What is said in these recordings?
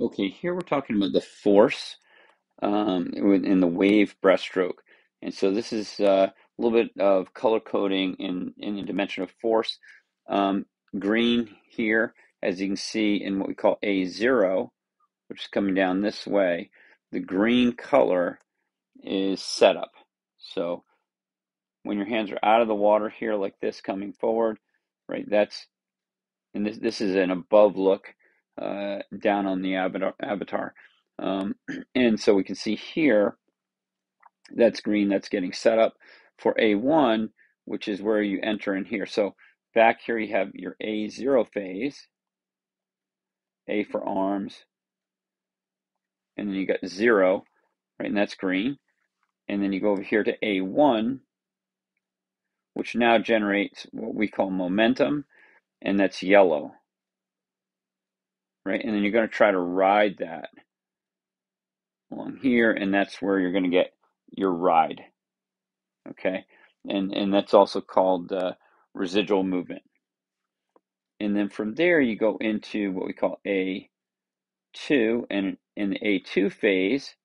Okay, here we're talking about the force in the wave breaststroke. And so this is a little bit of color coding in the dimension of force. Green here, as you can see in what we call A0, which is coming down this way, the green color is setup. So when your hands are out of the water here like this coming forward, right, and this is an above look down on the avatar. And so we can see here, that's green, that's getting set up for A1, which is where you enter in here. So back here you have your A0 phase, A for arms, and then you got 0, right, and that's green. And then you go over here to A1, which now generates what we call momentum, and that's yellow, right? And then you're going to try to ride that along here, and that's where you're going to get your ride, okay? And that's also called residual movement. And then from there, you go into what we call A2, and in the A2 phase,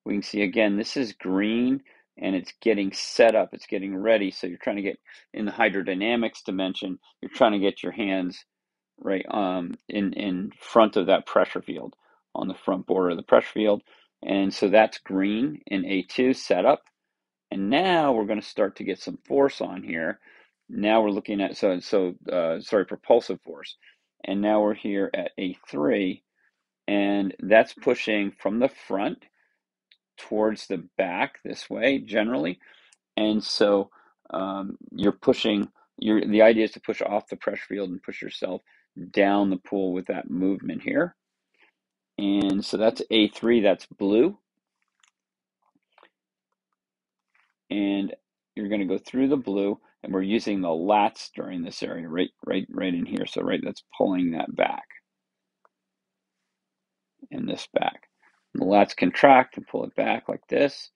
we can see again, this is green, and it's getting set up, it's getting ready. So you're trying to get in the hydrodynamics dimension, you're trying to get your hands right in front of that pressure field, on the front border of the pressure field. And so that's green in A2 setup. And now we're going to start to get some force on here. Now we're looking at propulsive force. And now we're here at A3, and that's pushing from the front towards the back this way generally. And so you're pushing, the idea is to push off the pressure field and push yourself down the pool with that movement here. And so that's A3, that's blue. And you're going to go through the blue, and we're using the lats during this area, right in here. So that's pulling that back and this back. And the lats contract and pull it back like this.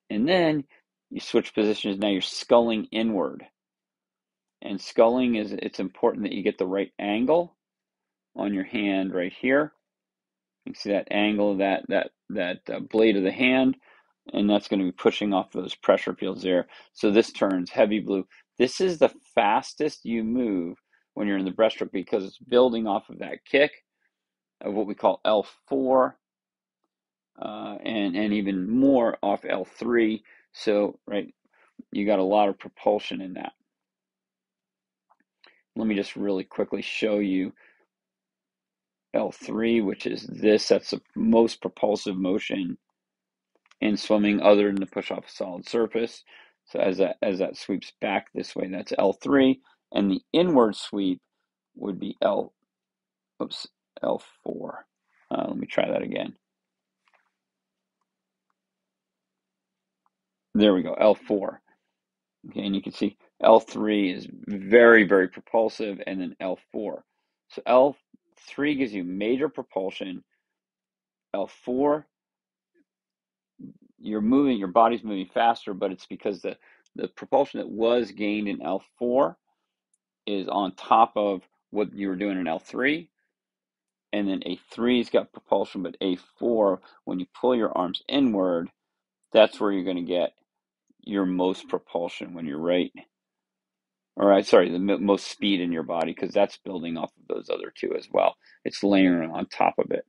And then you switch positions. Now you're sculling inward. And sculling it's important that you get the right angle on your hand right here. You can see that angle of that blade of the hand, and that's going to be pushing off those pressure fields there. So this turns heavy blue. This is the fastest you move when you're in the breaststroke because it's building off of that kick of what we call L4, and even more off L3. So you got a lot of propulsion in that. Let me just really quickly show you L3, which is this. That's the most propulsive motion in swimming other than the push off a solid surface. So as that sweeps back this way, that's L3, and the inward sweep would be L4. Let me try that again. There we go, L4. Okay, and you can see L3 is very, very propulsive, and then L4. So L3 gives you major propulsion. L4, your body's moving faster, but it's because the propulsion that was gained in L4 is on top of what you were doing in L3. And then A3's got propulsion, but A4, when you pull your arms inward, that's where you're going to get your most propulsion when you're the most speed in your body, because that's building off of those other two as well. It's layering on top of it.